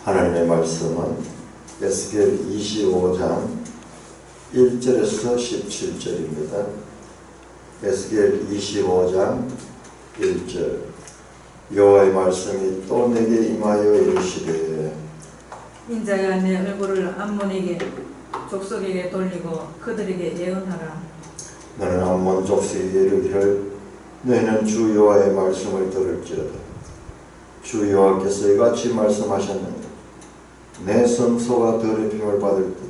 하나님의 말씀은 에스겔 25장 1절에서 17절입니다. 에스겔 25장 1절. 여호와의 말씀이 또 내게 임하여 이르시되 인자야, 내 얼굴을 암몬에게 족속에게 돌리고 그들에게 예언하라. 너는 암몬 족속에게 이르기를 너희는 주 여호와의 말씀을 들을지어다. 주 여호와께서 이같이 말씀하셨느니라. 내 성소가 더럽힘을 받을 때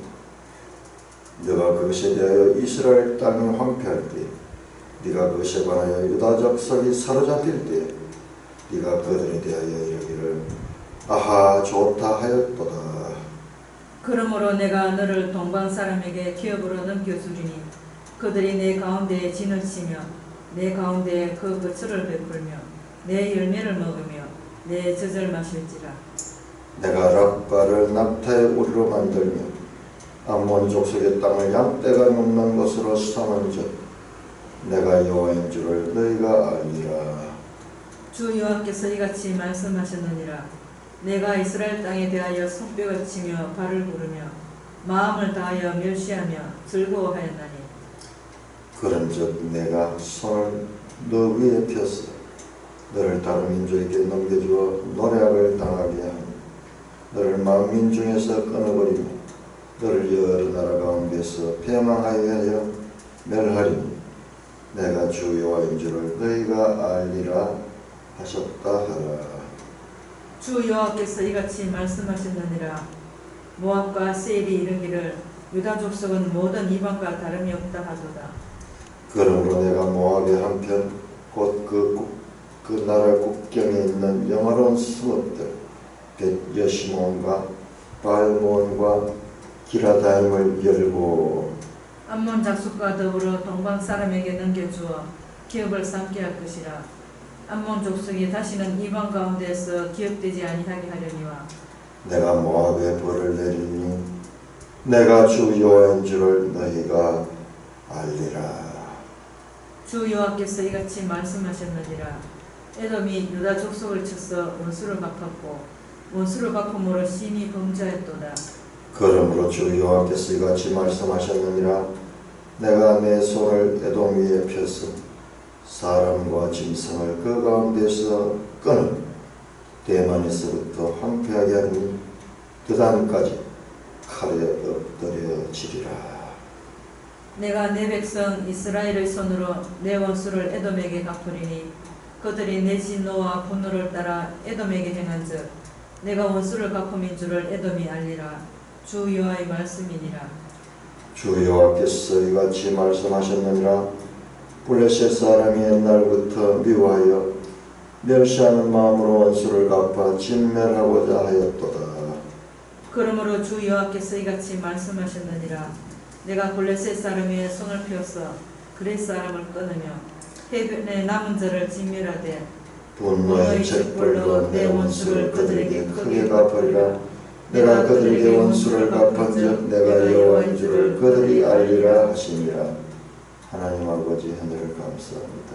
너가 그것에 대하여 이스라엘 땅이 황폐할 때 네가 그것에 관하여 유다 족속이 사로잡힐 때 네가 그들에 대하여 이르기를 아하 좋다 하였도다. 그러므로 내가 너를 동방 사람에게 기업으로 넘겨주리니 그들이 내 가운데에 진을 치며 내 가운데에 그 거처를 베풀며 내 열매를 먹으며 내 젖을 마실지라. 내가 랍바를 낙타의 우리로 만들며 암몬 족속의 땅을 양떼가 넘는 것으로 삼은즉 내가 여호와인 줄을 너희가 알리라. 주 여호와께서 이같이 말씀하셨느니라. 내가 이스라엘 땅에 대하여 손뼉을 치며 발을 부르며 마음을 다하여 멸시하며 즐거워하였나니 그런즉 내가 손을 너 위에 펴서 너를 다른 민족에게 넘겨주어 노략을 당하게 하니 너를 만민 중에서 끊어버리며 너를 여러 나라 가운데서 폐망하여 멸하리니 내가 주 여호와인 줄을 너희가 알리라 하셨다 하라. 주 여호와께서 이같이 말씀하셨느니라. 모압과 세일이 이르기를 유다 족속은 모든 이방과 다름이 없다 하도다. 그러므로 내가 모압의 한편 곧 그 나라 국경에 있는 영화로운 성읍들 벳여시몬과 발몬과 기라다임을 열고 암몬 족속과 더불어 동방 사람에게 넘겨주어 기업을 삼게 할 것이라. 암몬 족속이 다시는 이방 가운데서 기업되지 아니하게 하려니와 내가 모압에 벌을 내리니 내가 주 여호와인 줄을 너희가 알리라. 주 여호와께서 이같이 말씀하셨느니라. 에돔이 유다 족속을 쳐서 원수를 갚았고 원수를 갚음으로 심히 범죄하였도다. 그러므로 주 여호와께서 이같이 말씀하셨느니라. 내가 내 손을 에돔 위에 펴서 사람과 짐승을 그 가운데서 끊어 대만에서부터 황폐하게 하니 드단까지 칼에 엎드려지리라. 내가 내 백성 이스라엘의 손으로 내 원수를 에돔에게 갚으리니 그들이 내 진노와 분노를 따라 에돔에게 행한즉 내가 원수를 갚음인 줄을 에돔이 알리라. 주 여호와의 말씀이니라. 주 여호와께서 이같이 말씀하셨느니라. 블레셋 사람이 옛날부터 미워하여 멸시하는 마음으로 원수를 갚아 진멸하고자 하였도다. 그러므로 주 여호와께서 이같이 말씀하셨느니라. 내가 블레셋 사람의 손을 펴서 그렛 사람을 끊으며 해변에 남은 자를 진멸하되 분노의 책불로 내 원수를 그들에게 크게 갚으리라. 내가 그들에게 원수를 갚은즉 내가 여호와인 줄을 그들이 알리라 하시니라. 하나님 아버지 하늘을 감사합니다.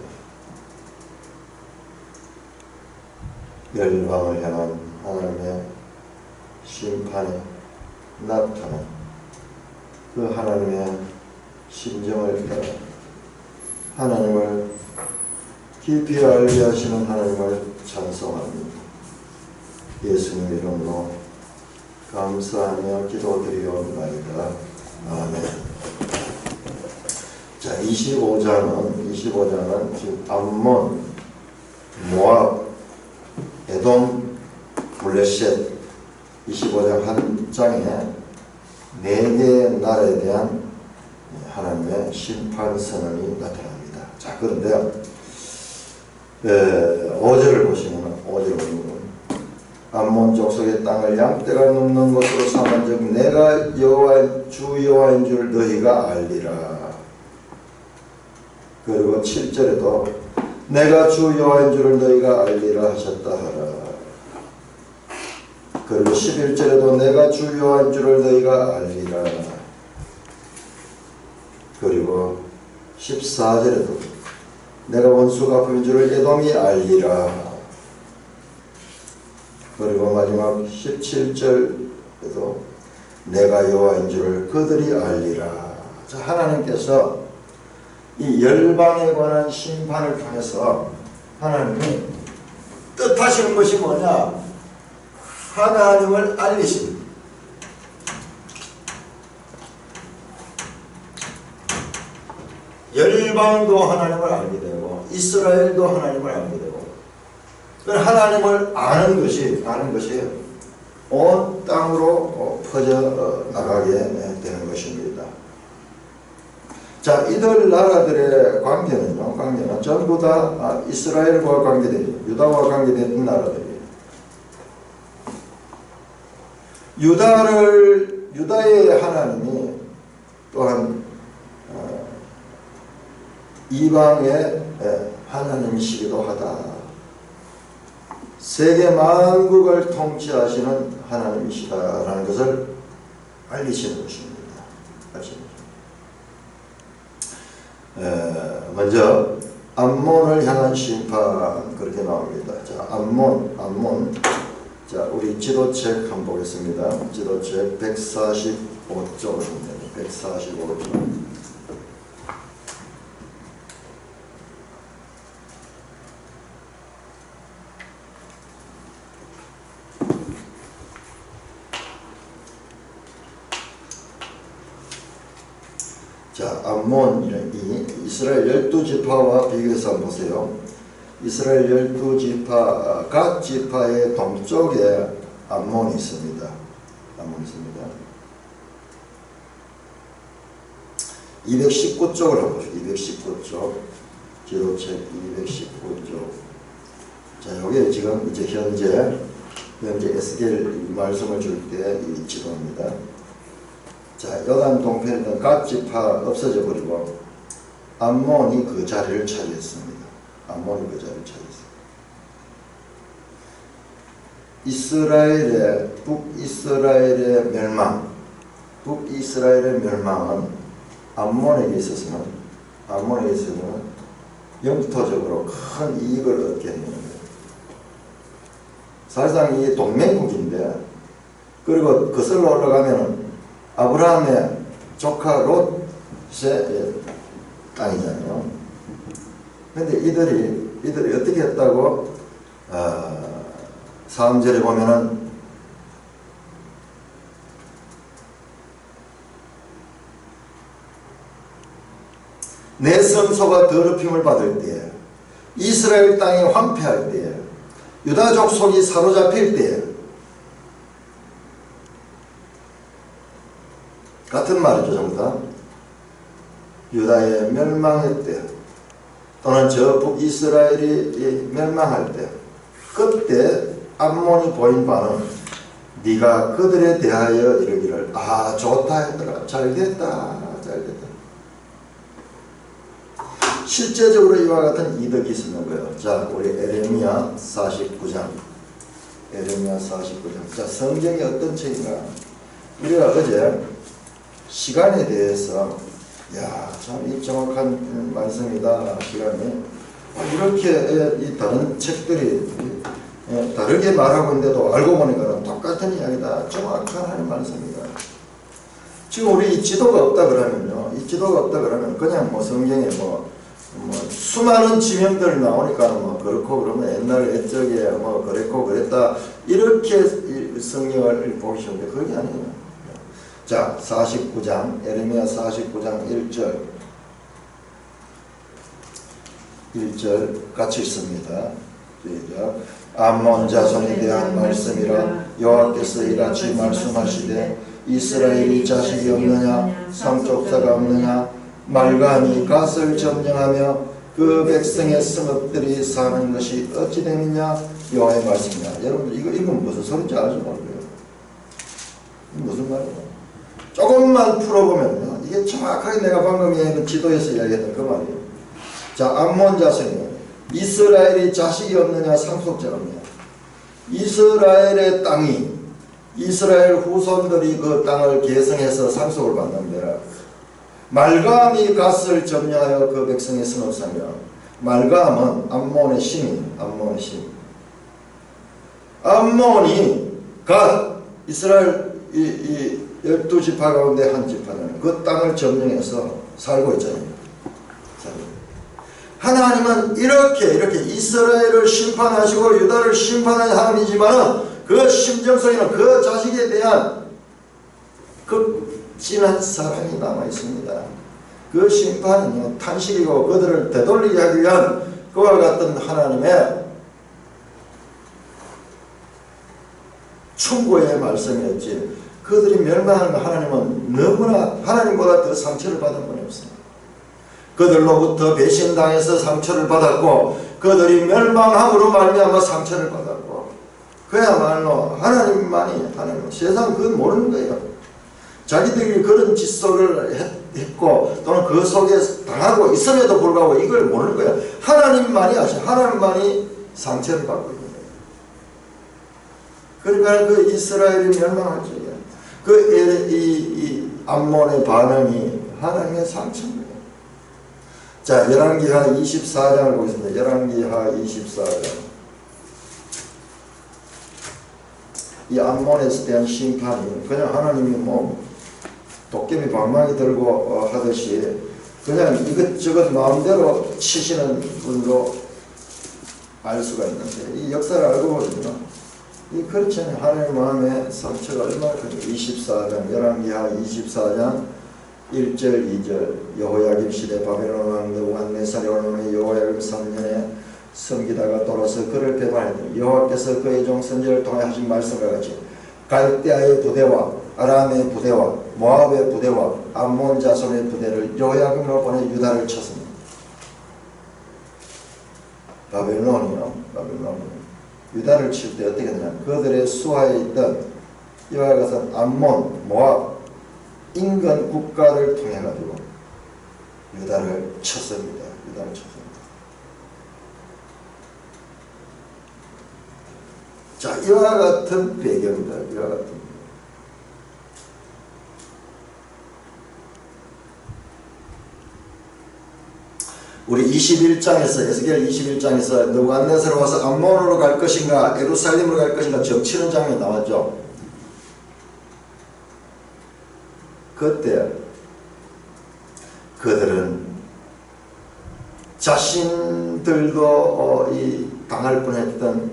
멸망을 향한 하나님의 심판에 나타난 그 하나님의 심정을 따라 하나님을 깊이 알게 하시는 하나님을 찬송합니다. 예수님 이름으로 감사하며 기도드리옵나이다. 아멘. 자, 25장은 지금 암몬, 모압, 에돔, 블레셋 25장 한 장에 4개의 나라에 대한 하나님의 심판 선언이 나타납니다. 자, 그런데요, 5절을 보시면 암몬 족속의 땅을 양떼가 넘는 것으로 삼은즉 내가 주 여호와인 줄 너희가 알리라. 그리고 7절에도 내가 주 여호와인 줄을 너희가 알리라 하셨다 하라. 그리고 11절에도 내가 주 여호와인 줄을 너희가 알리라. 그리고 14절에도 내가 원수 갚은 줄을 에돔이 알리라. 그리고 마지막 17절에도 내가 여호와인 줄을 그들이 알리라. 자, 하나님께서 이 열방에 관한 심판을 통해서 하나님이 뜻하시는 것이 뭐냐? 하나님을 알리십니다. 열방도 하나님을 알게 되고 이스라엘도 하나님을 알게 되고, 하나님을 아는 것이 온 땅으로 퍼져 나가게 되는 것입니다. 자, 이들 나라들의 관계는 전부 다 이스라엘과 관계되죠. 유다와 관계된 나라들이에요. 유다의 하나님이 또한 이방의 하나님이시기도 하다. 세계 만국을 통치하시는 하나님이시다라는 것을 알리시는 것입니다. 먼저 암몬을 향한 심판 그렇게 나옵니다. 자, 암몬. 자, 우리 지도책 한번 보겠습니다. 지도책 145쪽입니다. 145쪽. 자, 암몬이 이스라엘 12지파와 비교해서 한번 보세요. 이스라엘 12지파, 각 지파의 동쪽에 암몬이 있습니다. 219쪽을 한번 보시죠. 219쪽. 지도책 219쪽. 자, 여기 지금 이제 현재 에스겔 말씀을 줄 때 이 지도입니다. 자, 요단 동편에 있는 각 지파 없어져 버리고 암몬이 그 자리를 차지했습니다. 북이스라엘의 멸망은 암몬에게 있어서는 영토적으로 큰 이익을 얻게 되는 거예요. 사실상 이 동맹국인데, 그리고 거슬러 올라가면은 아브라함의 조카 롯의 땅이잖아요. 근데 이들이 어떻게 했다고? 3절에 보면은 내 성소가 더럽힘을 받을 때에, 이스라엘 땅이 황폐할 때에, 유다 족속이 사로잡힐 때에, 같은 말이죠. 전부 다 유다의 멸망의 때, 또는 저 북이스라엘이 멸망할 때, 그때 암몬이 보인 바는 네가 그들에 대하여 이르기를 좋다 했더라. 잘됐다. 실제적으로 이와 같은 이득이 있었는 거예요. 자, 우리 에레미야 49장. 자, 성경이 어떤 책인가? 우리가 어제 시간에 대해서 참 이 정확한 말씀이다. 시간이 이렇게 이 다른 책들이 다르게 말하고 있는데도 알고 보니까 똑같은 이야기다. 정확한 하나님 말씀이다. 지금 우리 이 지도가 없다 그러면 그냥 성경에 수많은 지명들 나오니까 그렇고 그러면 옛날 옛적에 그랬고 그랬다 이렇게 성경을 보시는데 그게 아니에요. 자, 49장, 에레미야 49장 1절 같이 있습니다. 암몬 자손에 대한 말씀이라. 여호와께서 이같이 말씀하시되 이스라엘이 자식이 없느냐, 상속자가 없느냐, 말감이 갓을 점령하며 그 백성의 성읍들이 사는 것이 어찌 되느냐. 여호와의 말씀이다. 여러분들 이건 무슨 소리인지 알죠? 무슨 말이에요? 조금만 풀어보면요, 이게 정확하게 내가 방금 이야기했던 지도에서 이야기했던 그 말이에요. 자, 암몬 자손이 이스라엘이 자식이 없느냐, 상속자가 없느냐. 이스라엘의 땅이, 이스라엘 후손들이 그 땅을 계승해서 상속을 받는데, 말감이 갓을 점령하여 그 백성의 성읍 사며. 말감은 암몬의 신이에요. 암몬의 신. 암몬이 갓 이스라엘 이 12지파 가운데 한 지파는 그 땅을 점령해서 살고 있잖아요. 하나님은 이렇게 이스라엘을 심판하시고 유다를 심판하는 하나님이지만 그 심정 속에는 그 자식에 대한 그 진한 사랑이 남아 있습니다. 그 심판은요, 탄식이고 그들을 되돌리게 하기 위한 그와 같은 하나님의 충고의 말씀이었지. 그들이 멸망하는 하나님은 너무나 하나님보다 더 상처를 받은 분이 없습니다. 그들로부터 배신당해서 상처를 받았고 그들이 멸망함으로 말미암아 상처를 받았고 그야말로 하나님 세상 그건 모르는 거예요. 자기들이 그런 짓속을 했고 또는 그 속에 당하고 있음에도 불구하고 이걸 모르는 거예요. 하나님만이 아시죠. 하나님만이 상처를 받고 있는 거예요. 그러니까 그 이스라엘이 멸망할 적에 이 암몬의 반응이 하나님의 상처입니다. 자, 열왕기하 24장을 보겠습니다. 열왕기하 24장. 이 암몬에 대한 심판이 그냥 하나님이 뭐 도깨비 방망이 들고 하듯이 그냥 이것저것 마음대로 치시는 분으로 알 수가 있는데 이 역사를 알고 보면 이 그렇지 않아요. 하나님 마음의 상처가 얼마나 큰지. 24장 열왕기하 24장 1절 2절 여호야김 시대 바벨론 왕 느부갓네살이 오르니 여호야김 3년에 섬기다가 돌아서 그를 배반하니 여호와께서 그의 종 선지자를 통해 하신 말씀과 같이 갈대아의 부대와 아람의 부대와 모압의 부대와 암몬 자손의 부대를 여호야김으로 보내 유다를 쳤습니다. 바벨론이요. 유다를 칠 때 어떻게 되냐. 그들의 수하에 있던 이와 같은 암몬, 모압 인근 국가를 통해 가지고 유다를 쳤습니다. 자, 이와 같은 배경입니다. 이와 같은. 우리 21장에서 에스겔 21장에서 느부갓네살이 와서 암몬으로 갈 것인가 예루살렘으로 갈 것인가 적치는 장면이 나왔죠. 그때 그들은 자신들도 이 당할 뻔했던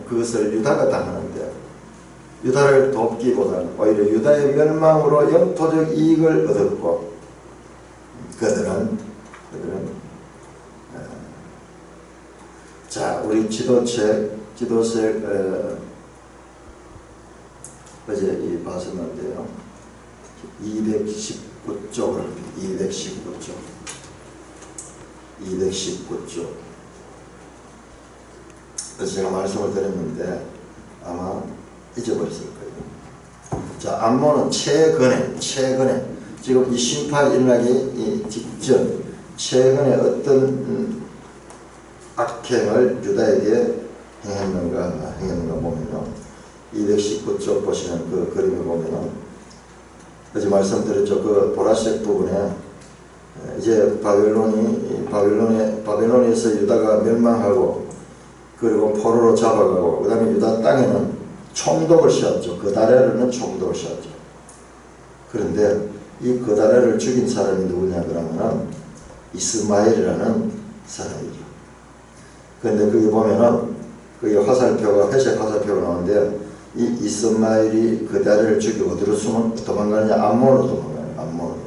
그것을 유다가 당하는데 유다를 돕기보다는 오히려 유다의 멸망으로 영토적 이익을 얻었고 그들은 자, 우리 지도책 어제 이 봤었는데요. 219쪽을 219쪽 그래서 제가 말씀을 드렸는데 아마 잊어버렸을 거예요. 자, 암몬은 최근에 지금 이 심판이 일어나기 직전 최근에 어떤 악행을 유다에게 행했는가 보면요. 219쪽 보시면 그 그림을 보면은 어제 말씀드렸죠. 그 보라색 부분에 이제 바벨론에서 유다가 멸망하고 그리고 포로로 잡아가고 그 다음에 유다 땅에는 총독을 씌웠죠. 그다레르는 총독을 씌웠죠. 그런데 이 그다레를 죽인 사람이 누구냐 그러면은 이스마엘이라는 사람이죠. 그런데 거기 보면은 거기 화살표가 회색 화살표가 나오는데 이 이스마엘이 그다레를 죽이고 어디로 도망가느냐 암몬으로 도망가요. 암몬으로.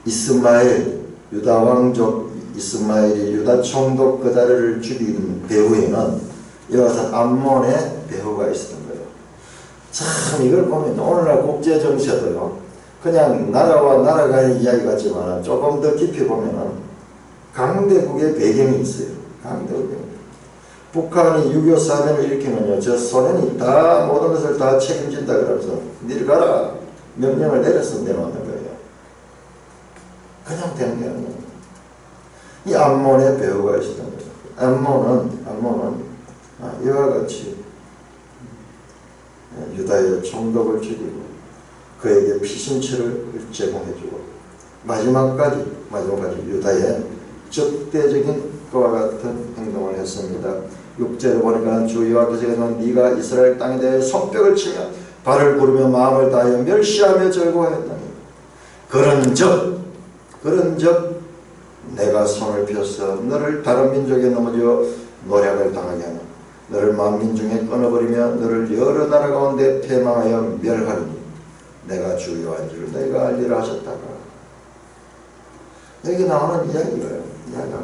이스마엘 유다 왕족 이스마엘이 유다 총독 그다레를 죽인 배후에는 이와 같은 암몬의 배후가 있었던 거예요. 참 이걸 보면 오늘날 국제정세도요. 그냥 나라와 나라 간의 이야기 같지만 조금 더 깊이 보면은 강대국의 배경이 있어요. 강대국. 북한이 6.25 사변을 일으키면요. 저 소련이 다 모든 것을 다 책임진다 그러면서 니를 가라 명령을 내려서 내놓는 거예요. 그냥 되는 게 아니에요. 이 암몬의 배후가 있었던 거예요. 암몬은 이와 같이 유다의 총독을 죽이고 그에게 피신처를 제공해주고 마지막까지 유다의 적대적인 그와 같은 행동을 했습니다. 6절에 보니까 주 여호와께서 네가 이스라엘 땅에 대해 손뼉을 치며 발을 구르며 마음을 다하여 멸시하며 즐거워했다니 그런즉 내가 손을 펴서 너를 다른 민족에 넘어져 노략을 당하게 하며 너를 만민 중에 끊어버리며 너를 여러 나라 가운데 패망하여 멸하리니 내가 주 여호와인 줄 너희가 알리라 하셨다가 여기 나오는 이야기예요.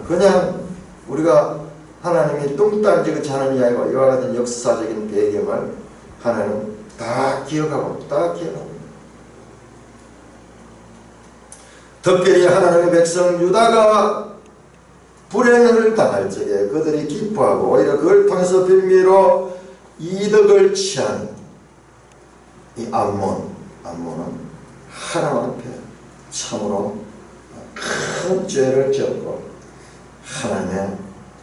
그냥 우리가 하나님이 뚱딴지긋이 하는 이야기와 이와 같은 역사적인 배경을 하나님 다 기억하고 특별히 하나님의 백성 유다가 불행을 당할 적에 그들이 기뻐하고 오히려 그걸 통해서 빌미로 이득을 취한 이 암몬은 하나님 앞에 참으로 큰 죄를 지었고 하나님의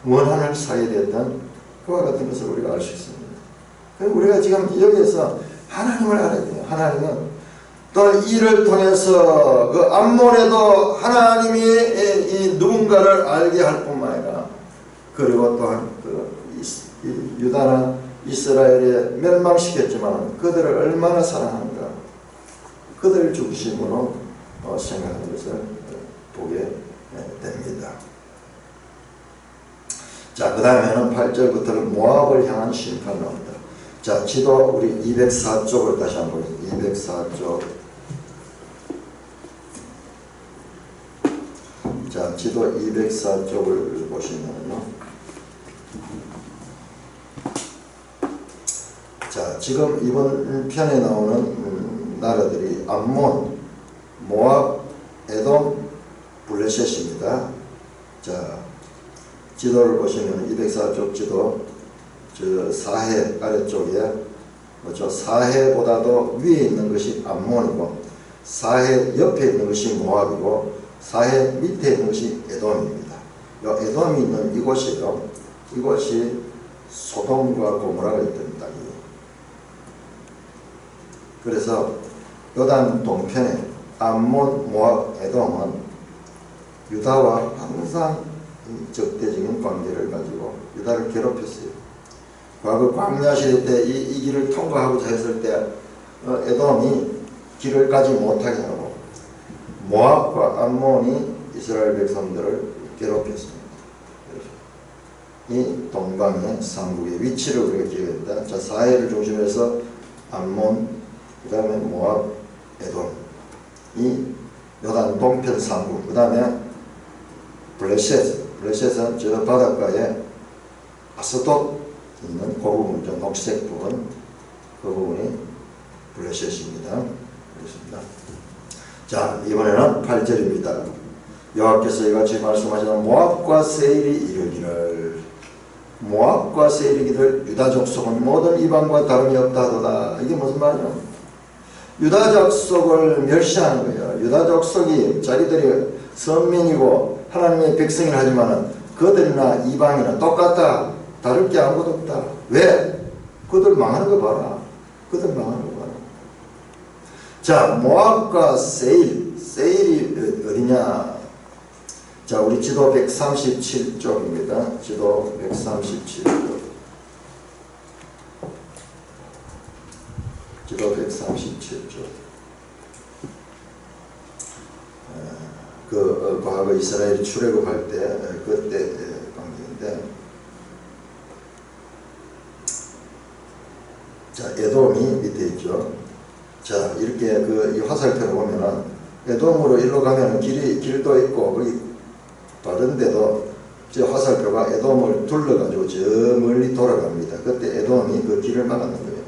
원한을 사게 됐던 그와 같은 것을 우리가 알 수 있습니다. 우리가 지금 여기에서 하나님을 알아야 돼요. 하나님은 또 이를 통해서 그 암몬에도 하나님이 이 누군가를 알게 할 뿐만 아니라 그리고 또한 그 유다나 이스라엘에 멸망시켰지만 그들을 얼마나 사랑하는가 그들을 중심으로 생각하는 것을 보게 됩니다. 자, 그 다음에는 8절부터는 모압을 향한 심판 나옵니다. 자, 지도 우리 204쪽을 다시 한번 보겠습니다. 204쪽. 자, 지도 204쪽을 보시면요. 자, 지금 이번 편에 나오는 나라들이 암몬, 모압, 에돔, 블레셋입니다. 자, 지도를 보시면 204쪽 지도 저 사해 아래쪽에 저 사해보다도 위에 있는 것이 암몬이고 사해 옆에 있는 것이 모압이고 사해 밑에 있는 것이 에돔입니다. 요 에돔이 있는 이곳이요. 이곳이 소돔과 고모라가 있던 땅이에요. 그래서 요단 동편에 암몬, 모압, 에돔은 유다와 항상 적대적인 관계를 가지고 유다를 괴롭혔어요. 과거 광야 시대 때 이 길을 통과하고자 했을 때 에돔이 길을 가지 못하게 하고 모압과 암몬이 이스라엘 백성들을 괴롭혔습니다. 이 동방의 삼국의 위치를 우리가 기억했다. 자, 사해를 중심해서 암몬, 그 다음에 모압, 에돔, 이 요단 동편 삼국, 그 다음에 블레셋은 저 바닷가에 아스돗 있는 그 부분, 저 녹색 부분, 그 부분이 블레셋입니다. 그렇습니다. 자, 이번에는 8절입니다. 여호와께서 이같이 말씀하시는 모압과 세일이 이르기를 모압과 세일이기를 유다 족속은 모든 이방과 다름이 없다 하도다. 이게 무슨 말이냐? 유다 족속을 멸시하는 거예요. 유다 족속이 자기들이 선민이고 하나님의 백성이라 하지만 그들이나 이방이나 똑같다. 다를 게 아무것도 없다. 왜? 그들 망하는 거 봐라. 그들 망하는 거 봐라. 자, 모압과 세일이 어디냐? 자, 우리 지도 137쪽입니다. 지도 137쪽. 지도 137쪽. 과거 이스라엘이 출애굽할 때, 그때 관계인데, 자, 에돔이 밑에 있죠. 자, 이렇게 이 화살표를 보면은, 에돔으로 일로 가면은 길도 있고, 거기 다른데도 저 화살표가 에돔을 둘러가지고 저 멀리 돌아갑니다. 그때 에돔이 그 길을 막았는 거예요.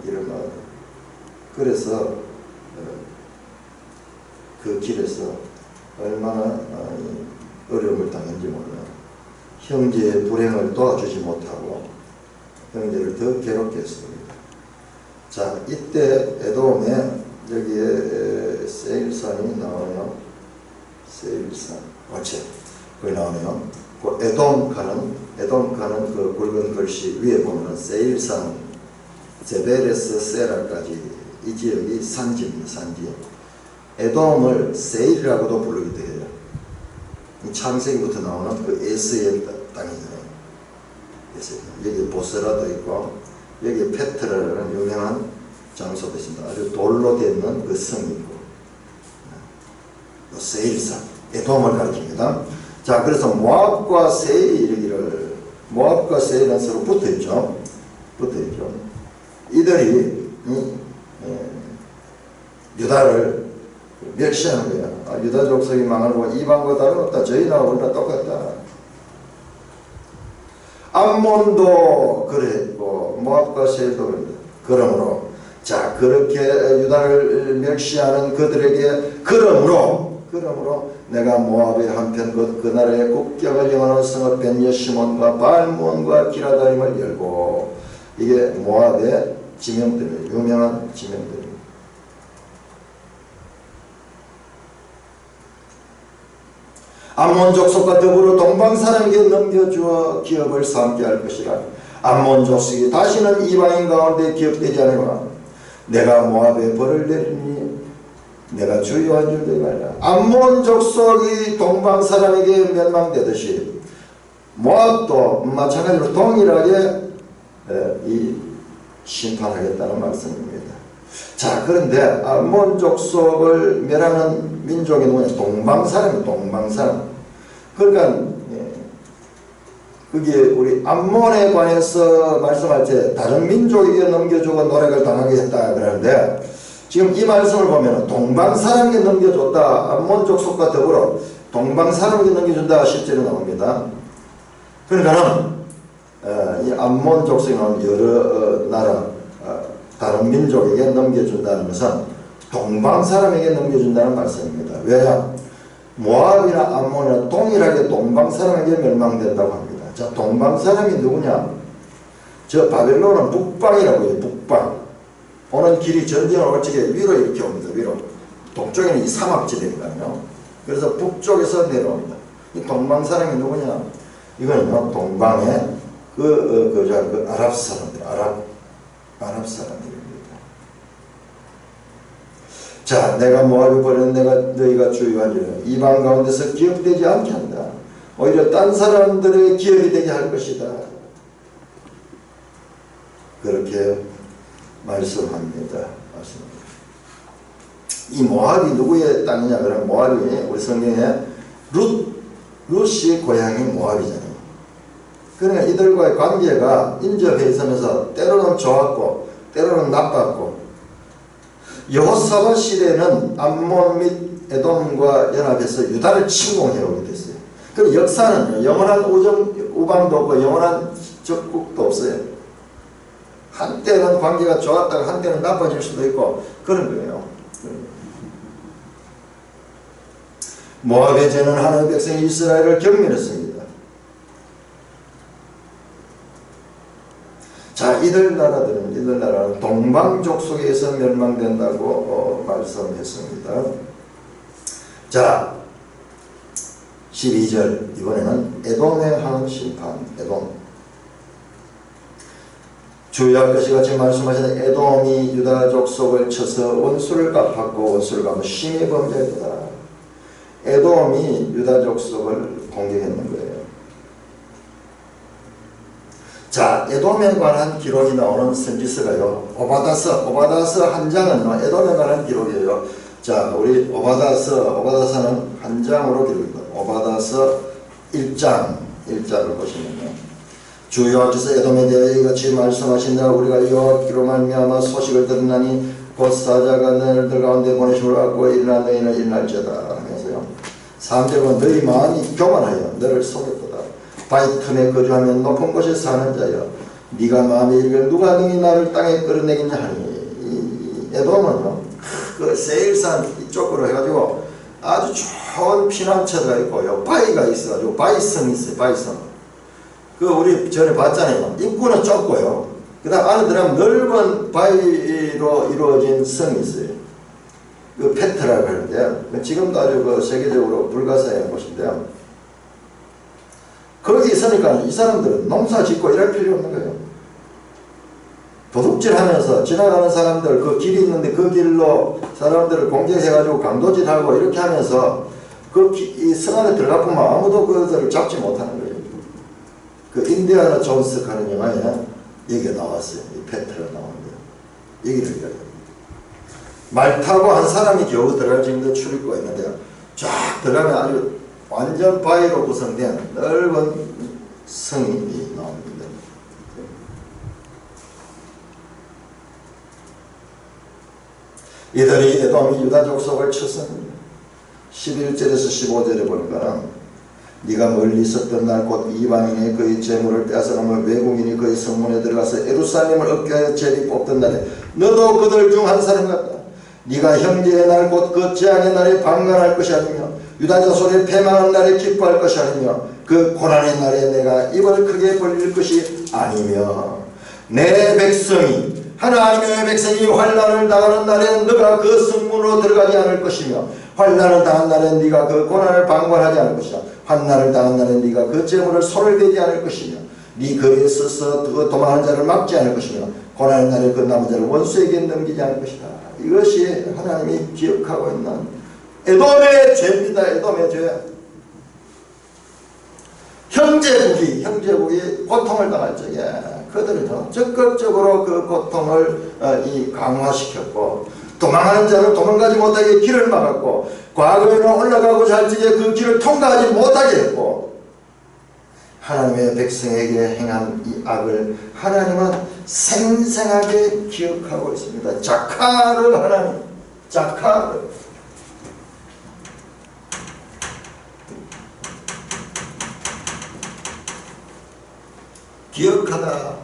길을 막았는. 그래서 그 길에서 얼마나 어려움을 당했는지 몰라요. 형제의 불행을 도와주지 못하고 형제를 더 괴롭게 했습니다. 자, 이때 에돔에 여기에 세일산이 나와요. 세일산. 어째 거기 나오네요. 그 에돔 가는 그 굵은 글씨 위에 보면 세일산, 제베레스 세라까지 이 지역이 산지입니다. 산지. 에돔을 세일이라고도 부르기도 해요. 이 창세기부터 나오는 그 에스의 땅이잖아요. 있어요. 여기 보스라도 있고 여기 페트라라는 유명한 장소도 있습니다. 아주 돌로 되는 그 성이 있고 세일산, 에돔을 가리킵니다. 자, 그래서 모압과 세일이 이르기를, 모압과 세일은 서로 붙어있죠. 이들이 유다를 멸시하는 거야. 유다 족속이 망하고 이방과 다름없다. 저희나 우리나 똑같다. 암몬도 그랬고 모압과 세일도 그랬다. 그러므로 자, 그렇게 유다를 멸시하는 그들에게 그러므로 내가 모압의 한편 그 나라의 국경을 영원한 성읍 벤여시몬과 발몬과 기라다임을 열고, 이게 모압의 지명들입니다. 유명한 지명들입니다. 암몬 족속과 더불어 동방 사람에게 넘겨주어 기업을 삼게 할 것이라. 암몬 족속이 다시는 이방인 가운데 기업되지 않으라. 내가 모압에 벌을 내리니 내가 주 여호와인 줄 너희가 알라. 암몬 족속이 동방 사람에게 멸망되듯이 모압도 마찬가지로 동일하게 이 심판하겠다는 말씀입니다. 자, 그런데 암몬 족속을 멸하는 민족이 누구냐? 동방 사람. 그러니까 그게 우리 암몬에 관해서 말씀할 때 다른 민족에게 넘겨주고 노력을 당하게 했다 그러는데, 지금 이 말씀을 보면 동방 사람에게 넘겨줬다, 암몬 족속과 더불어 동방 사람에게 넘겨준다 실제로 나옵니다. 그러니까는 이 암몬 족속은 여러 나라 다른 민족에게 넘겨준다는 것은 동방 사람에게 넘겨준다는 말씀입니다. 왜냐? 모압이나 암몬이나 동일하게 동방 사람에게 멸망된다고 합니다. 자, 동방 사람이 누구냐? 저 바벨론은 북방이라고 해요. 북방. 오는 길이 전쟁을 어찌게 위로 이렇게 옵니다. 위로. 동쪽에는 이 사막지대니까요. 그래서 북쪽에서 내려옵니다. 이 동방 사람이 누구냐? 이거는요, 동방의 그 아랍 사람들, 아랍 사람들입니다. 자, 내가 모압에 버리는 내가 너희가 주의하리라. 이방 가운데서 기업되지 않게 한다. 오히려 딴 사람들의 기업이 되게 할 것이다. 그렇게 말씀합니다. 이 모압이 누구의 땅이냐? 그러면 모압이 우리 성경에 룻이 고향이 모압이잖아요. 그러니까 이들과의 관계가 인접해 있으면서 때로는 좋았고 때로는 나빴고, 여호사밧 시대는 암몬 및 에돔과 연합해서 유다를 침공해오게 됐어요. 그럼 역사는 영원한 우방도 없고 영원한 적국도 없어요. 한때는 관계가 좋았다가 한때는 나빠질 수도 있고 그런 거예요. 모압의 죄는 하나님의 백성 이스라엘을 경멸했습니다. 자, 이들 나라는 동방 족속에서 멸망된다고 말씀했습니다. 자, 12절 이번에는 에돔에 한 심판. 에돔. 주 여호와께서 같이 말씀하시는 에돔이 유다 족속을 쳐서 원수를 갚았고 원수를 갚아 심히 범죄했다. 에돔이 유다 족속을 공격했는 거예요. 자, 에돔에 관한 기록이 나오는 선지서가요, 오바다스 한 장은 에돔에 관한 기록이에요. 자, 우리 오바다스는 한 장으로 기록입니다. 오바다스 1장을 보시면요, 주 여호와께서 에돔에 대하여 이같이 말씀하신다. 우리가 여호와께로 말미암아 소식을 들었나니 곧 사자가 너희들 가운데 보내심을 받고 일어나 너희는 일어날지어다 하면서요, 3절은 너희 마음이 교만하여 너를 속였도다. 바위 틈에 거주하며 높은 곳에 사는 자여, 네가 마음에 이르기를 누가 능히 나를 땅에 끌어내겠냐 하니, 이 에돔은요, 그 세일산 이쪽으로 해가지고 아주 좋은 피난처가 있고요, 바위가 있어가지고 바위성이 있어요. 바위성. 그 우리 전에 봤잖아요. 입구는 좁고요, 그 다음 안에 들어가면 넓은 바위로 이루어진 성이 있어요. 그 페트라고 하는데요, 지금도 아주 그 세계적으로 불가사의한 곳인데요, 거기 있으니까 이 사람들은 농사 짓고 이럴 필요 없는 거예요. 도둑질 하면서 지나가는 사람들, 그 길이 있는데 그 길로 사람들을 공격해가지고 강도질하고 이렇게 하면서 이 성 안에 들어가 보면 아무도 그들을 잡지 못하는 거예요. 그 인디아나 존스 하는 영화에 얘기가 나왔어요. 이 페트가 나오는데 얘기를 해야 됩니다. 말 타고 한 사람이 겨우 들어갈 정도 출입구가 있는데 쫙 들어가면 아주 완전 바위로 구성된 넓은 성이 나옵니다. 이들이 에돔이 유다 족속을 쳤습니다. 11절에서 15절에 보니까 네가 멀리 있었던 날 곧 이방인이 그의 재물을 뺏어가며 외국인이 그의 성문에 들어가서 예루살렘을 얻게 제비 뽑던 날에 너도 그들 중 한 사람 같다. 네가 형제의 날 곧 그 재앙의 날에 방관할 것이 아니며 유다 자손의 패망한 날에 기뻐할 것이 아니며 그 고난의 날에 내가 입을 크게 벌릴 것이 아니며 내 백성이 하나님의 백성이 환난을 당하는 날에는 너가 그 성문으로 들어가지 않을 것이며 환난을 당한 날에는 네가 그 고난을 방관하지 않을 것이다. 환난을 당한 날에는 네가 그 재물을 손을 대지 않을 것이며 네 거리에 서서 그 도망하는 자를 막지 않을 것이며 고난의 날에 그 남은 자를 원수에게 넘기지 않을 것이다. 이것이 하나님이 기억하고 있는 에돔의 죄입니다. 에돔의 죄. 형제국이 고통을 당할 적에 그들은 적극적으로 그 고통을 강화시켰고 도망하는 자는 도망가지 못하게 길을 막았고 과거에는 올라가고자 할 적에 그 길을 통과하지 못하게 했고 하나님의 백성에게 행한 이 악을 하나님은 생생하게 기억하고 있습니다. 자카를 하나님, 자카를 기억하다.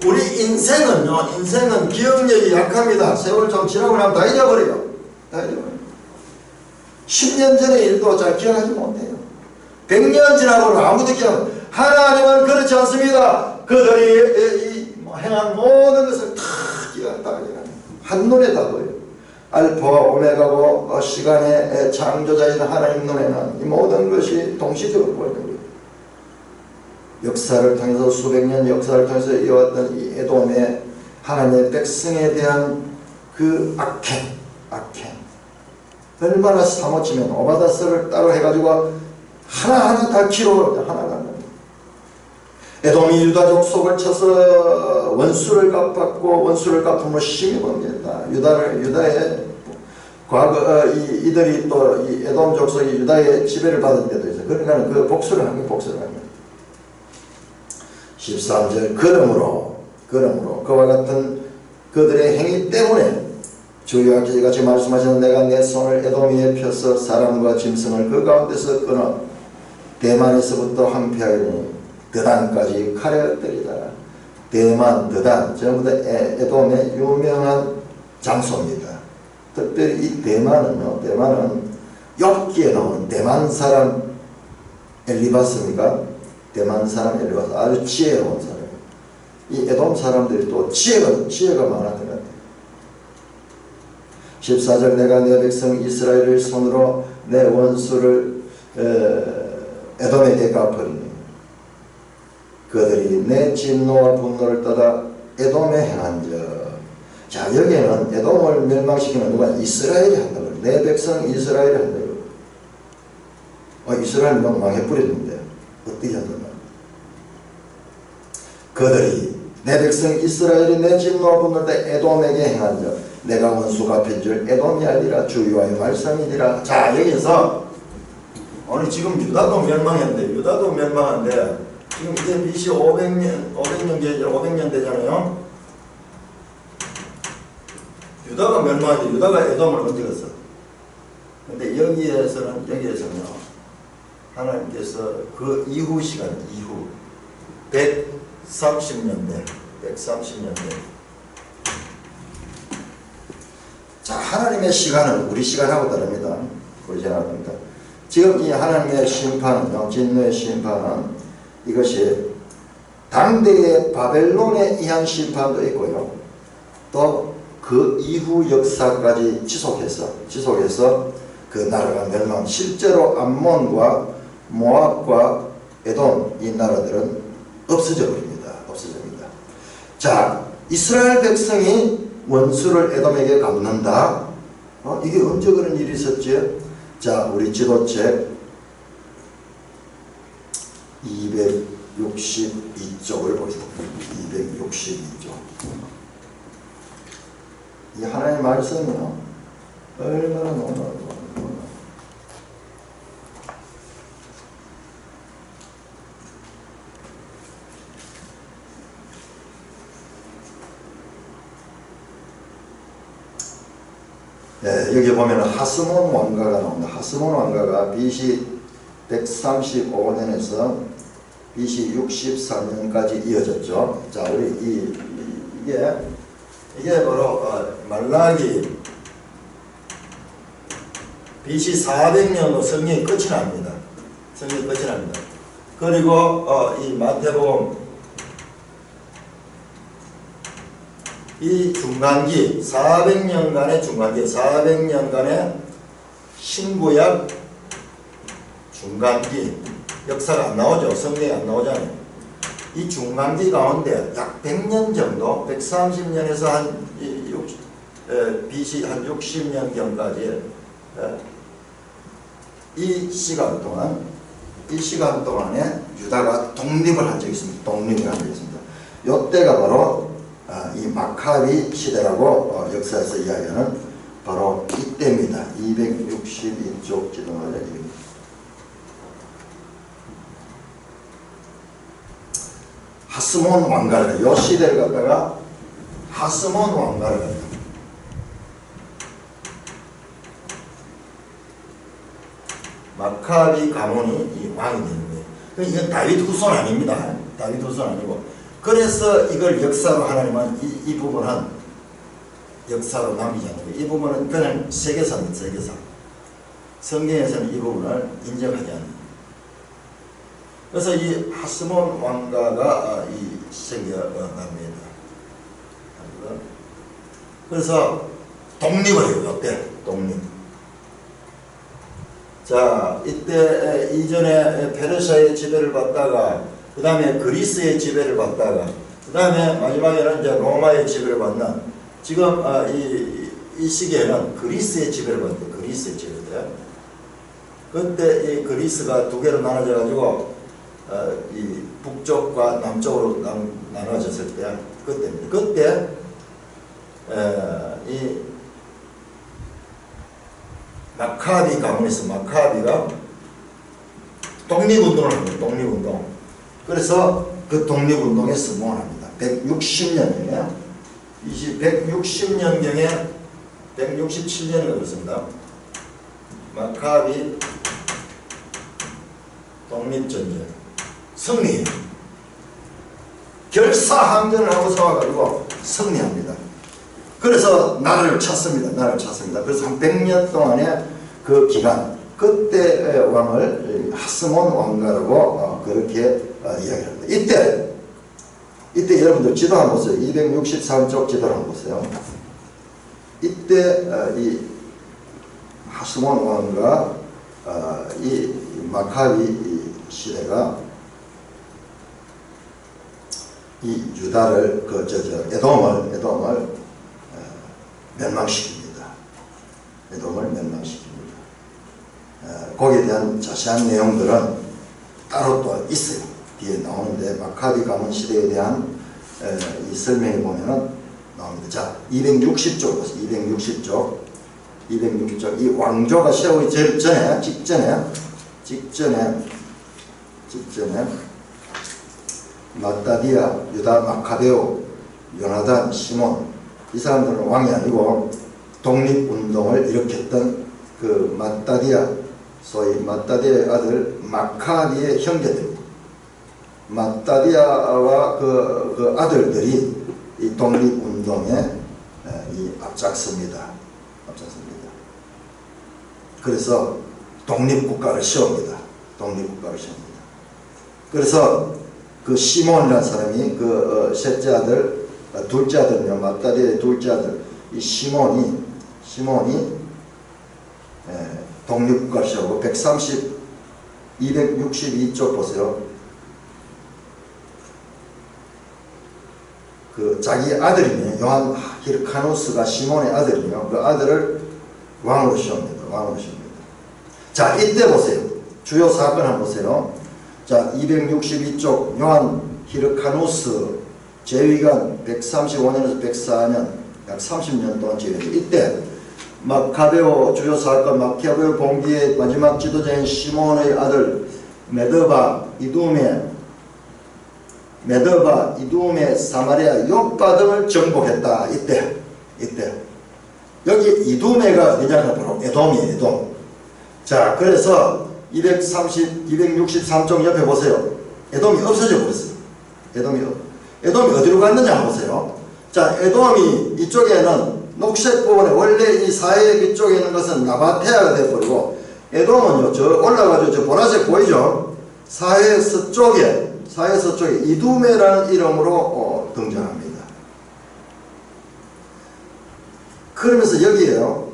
우리 인생은 기억력이 약합니다. 세월 좀 지나고 나면 다 잊어버려요. 다 잊어버려요. 10년 전의 일도 잘 기억하지 못해요. 100년 지나고 아무도 기억. 하나님은 그렇지 않습니다. 그들이 행한 모든 것을 다 기억한다. 한눈에 다 보여요. 알파와 오메가고 시간의 창조자인 하나님 눈에는 이 모든 것이 동시적으로 보이는 거예요. 역사를 통해서 수백 년 역사를 통해서 이어왔던 이 에돔의 하나님의 백성에 대한 그 악행 얼마나 사무치면 오바다스를 따로 해가지고 하나하나 다 기록을 하나하나 에돔이 유다 족속을 쳐서 원수를 갚았고 원수를 갚음으로 심히 범죄했다. 유다의 과거 이들이 또 이 에돔 족속이 유다의 지배를 받은 데도 있어요. 그러니까 그 복수를 한 거예요. 복수를 한 거예요. 13절 그러므로 그와 같은 그들의 행위 때문에 주 여호와께서 같이 말씀하시는 내가 내 손을 에돔 위에 펴서 사람과 짐승을 그 가운데서 끊어 대만에서부터 황폐하리니 드단까지 칼에 때리다. 대만, 드단 전부 다 에돔의 유명한 장소입니다. 특별히 이 대만은 욥기에 나오는 대만 사람 엘리바스입니까? 대만 사람 엘리바스 아주 지혜로운 사람. 이 에돔 사람들이 또 지혜가 많았던 것 같아요. 14절 내가 내 백성 이스라엘의 손으로 내 원수를 에돔에게 갚으리니 그들이 내 진노와 분노를 떠다 에돔에 행한즉. 자, 여기에는 에돔을 멸망시키는 누가? 이스라엘이 한다고. 내 백성 이스라엘이 한다고. 이스라엘 망해버렸는데 어떻게 한다고? 그들이 내 백성 이스라엘이 내 진노와 분노를 떠다 에돔에게 행한즉 내가 원수 갚인 줄 에돔이 알리라. 주 여호와의 말씀이니라. 자, 여기서 오늘 지금 유다도 멸망했는데 지금 이제 BC 500년 되잖아요. 유다가 멸망했는데 유다가 에돔을 언제 갔어? 근데 여기에서는요 하나님께서 그 이후 시간 130년대 자, 하나님의 시간은 우리 시간하고 다릅니다. 지금 이 하나님의 심판은요, 진노의 심판은 이것이 당대의 바벨론에 의한 심판도 있고요. 또 그 이후 역사까지 지속해서 그 나라가 멸망. 실제로 암몬과 모압과 에돔 이 나라들은 없어져 버립니다. 자, 이스라엘 백성이 원수를 에돔에게 갚는다. 이게 언제 그런 일이 있었지? 자, 우리 지도책 262쪽을 보겠습니다. 262쪽. 이 하나님의 말씀이요, 얼마나 놀라워. 네, 여기 보면 하스몬 왕가가 나옵니다. 하스몬 왕가가 BC 135년에서 BC 64년까지 이어졌죠. 자, 우리 이게 바로 말라기 BC 400년으로 성경이 끝이 납니다. 성경이 끝이 납니다. 그리고 이 마태복음 이 중간기 400년간의 중간기 400년간의 신구약 중간기 역사가 안 나오죠. 성경이 안 나오잖아요. 이 중간기 가운데 약 100년 정도 130년에서 한 BC 한 60년경까지 이 시간 동안에 유다가 독립을 한 적이 있습니다. 독립을 한 적이 있습니다. 이때가 바로 이 마카비 시대라고 역사에서 이야기하는 바로 이때입니다. 262쪽 지도가 하스몬 왕가를, 요 시대를 갖다가 하스몬 왕가를 갖다가 마카비 가문이 이 왕이 되는 거예요. 이건 다윗 후손 아닙니다. 다윗 후손 아니고. 그래서 이걸 역사로 하나님은 이 부분은 역사로 남기지 않는 거예요. 이 부분은 그냥 세계사입니다. 세계사. 성경에서는 이 부분을 인정하지 않는 거예요. 그래서 이 하스몬 왕가가 생겨납니다. 그래서 독립을 해요. 이때 독립. 자, 이때 이전에 페르시아의 지배를 받다가 그 다음에 그리스의 지배를 받다가 그 다음에 마지막에는 이제 로마의 지배를 받는 지금 이 시기에는 그리스의 지배를 받는데 그리스의 지배인데 그때 이 그리스가 두 개로 나눠져 가지고 이 북쪽과 남쪽으로 나눠졌을 때 그때입니다. 그때 이 마카비 가문에서 마카비가 독립운동을 합니다. 독립운동. 그래서 그 독립운동에 성공합니다. 160년경에 160년경에 167년이 그렇습니다. 마카비 독립전쟁 승리. 결사항전을 하고 싸워가지고 승리합니다. 그래서 나라를 찾습니다. 그래서 한 100년 동안의 그 기간, 그때 왕을 하스몬 왕가라고 그렇게 이야기합니다. 이때 여러분들 지도 한번 보세요. 263쪽 지도를 한번 보세요. 이때 이 하스몬 왕과 이 마카비 시대가 이 유다를 에돔을 멸망시킵니다. 에돔을 멸망시킵니다. 거기에 대한 자세한 내용들은 따로 또 있어요. 뒤에 나오는데 마카비 가문 시대에 대한 이 설명에 보면은 나옵니다. 자, 260쪽 보세요. 260쪽 이 왕조가 세우기 직전에 마따디아, 유다, 마카베오, 요나단, 시몬 이 사람들은 왕이 아니고 독립운동을 일으켰던 그 마따디아, 소위 마따디아의 아들 마카비의 형제들, 마따디아와 그 아들들이 이 독립운동에 앞장섭니다. 그래서 독립국가를 세웁니다. 그래서 그 시몬이라는 사람이 그 셋째 아들, 둘째 아들이요, 마따디아의 둘째 아들, 이 시몬이 독립국가를 세우고 262쪽 보세요. 그 자기 아들이며 요한 히르카누스가 시몬의 아들이며 그 아들을 왕으로 세웁니다. 자, 이때 보세요. 주요 사건 한번 보세요. 자, 262쪽 요한 히르카누스 제위관 135년에서 104년 약 30년 동안 제위했죠. 이때 마카베오 주요 사건 마카베오 봉기의 마지막 지도자인 시몬의 아들 메드바 이두메 사마리아 요파 등을 정복했다. 이때 여기 이두메가 어디냐면 바로 에돔이에요. 에돔. 자, 그래서 263쪽 옆에 보세요. 에돔이 없어져 버렸어요. 에돔이 어디로 갔느냐 보세요. 자, 에돔이 이쪽에는 녹색 부분에 원래 이 사해 위쪽에 있는 것은 나바테아가 되어버리고, 에돔은요, 저 올라가죠. 저 보라색 보이죠? 사해 서쪽에 이두메라는 이름으로 등장합니다. 그러면서 여기에요.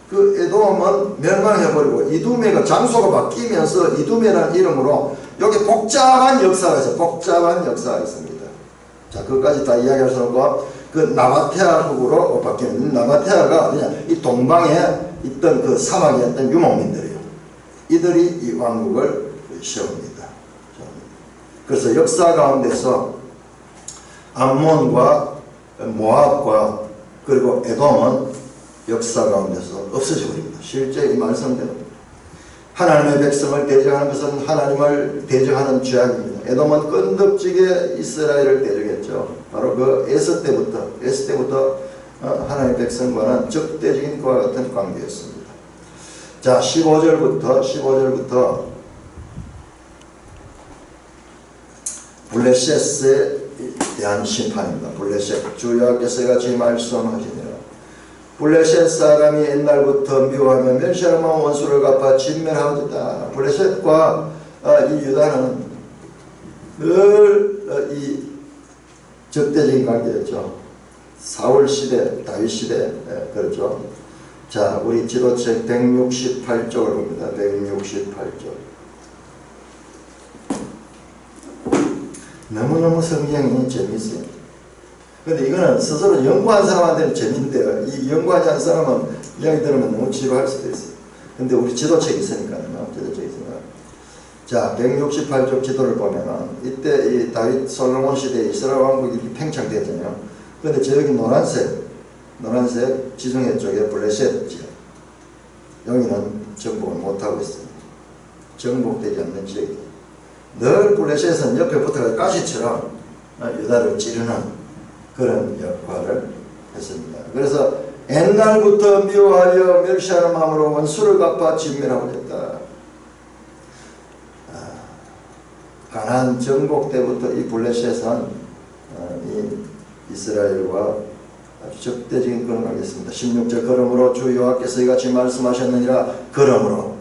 그 에돔은 멸망해버리고 이두메가 장소가 바뀌면서 이두메라는 이름으로 여기 복잡한 역사가 있습니다. 자, 그것까지 다 이야기할 수 없고, 그 나바테아국으로 바뀌는, 나바테아가 그냥 이 동방에 있던 그 사막에 있던 유목민들이에요. 이들이 이 왕국을 세웁니다. 그래서 역사 가운데서 암몬과 모압과 그리고 에돔은 역사 가운데서 없어져 버립니다. 실제 이 말씀대로 하나님의 백성을 대적하는 것은 하나님을 대적하는 죄악입니다. 에돔은 끈덕지게 이스라엘을 대적했죠. 바로 그 에스 때부터 하나님의 백성과는 적대적인 그와 같은 관계였습니다. 자, 15절부터 블레셋에 대한 심판입니다. 블레셋, 주 여호와께서 이같이 말씀하시니라. 블레셋 사람이 옛날부터 미워하며 멸시하는 원수를 갚아 진멸하였다. 블레셋과 이 유다는 늘 이 적대적인 관계였죠. 사울 시대, 다윗 시대, 그렇죠. 자, 우리 지도책 168쪽을 봅니다. 168쪽. 너무너무 성경이 재미있어요. 근데 이거는 스스로 연구한 사람한테는 재미인데요. 이 연구하지 않은 사람은 이야기 들으면 너무 지루할 수도 있어요. 근데 우리 지도책이 있으니까요. 자, 168쪽 지도를 보면은 이때 이 다윗 솔로몬 시대에 이스라엘 왕국이 이렇게 팽창되잖아요. 근데 저 여기 노란색 지중해 쪽에 블레셋 지역. 여기는 정복을 못하고 있습니다. 정복되지 않는 지역이. 늘 블레셋은 옆에 붙어서 가시처럼 유다를 찌르는 그런 역할을 했습니다. 그래서 옛날부터 미워하여 멸시하는 마음으로 원수를 갚아 진멸하고 있다. 가나안 정복 때부터 이 블레셋은 이 이스라엘과 아주 적대적인 그런 관계였습니다. 16절 그러므로 주 여호와께서 이같이 말씀하셨느니라. 그러므로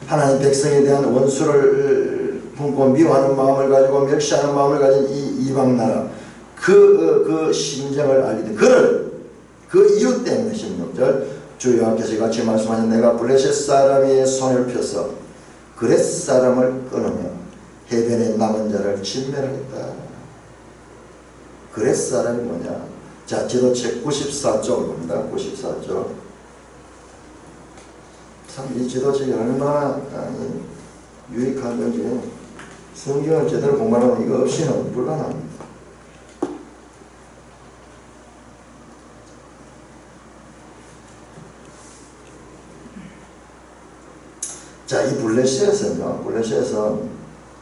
하나님 백성에 대한 원수를 품고 미워하는 마음을 가지고 멸시하는 마음을 가진 이 이방 나라 그 심정을 알리되 그 이유 때문에 16절 주 여호와께서 이같이 말씀하신 내가 블레셋 사람의 손을 펴서 그렛 사람을 끊으며 해변에 남은 자를 진멸하겠다. 그렛 사람이 뭐냐? 자, 지도책 94쪽을 봅니다. 94쪽. 참 이 지도책이 얼마나 유익한 건지 성경을 제대로 공부하면 이거 없이는 불가능합니다. 자, 이 블레셋은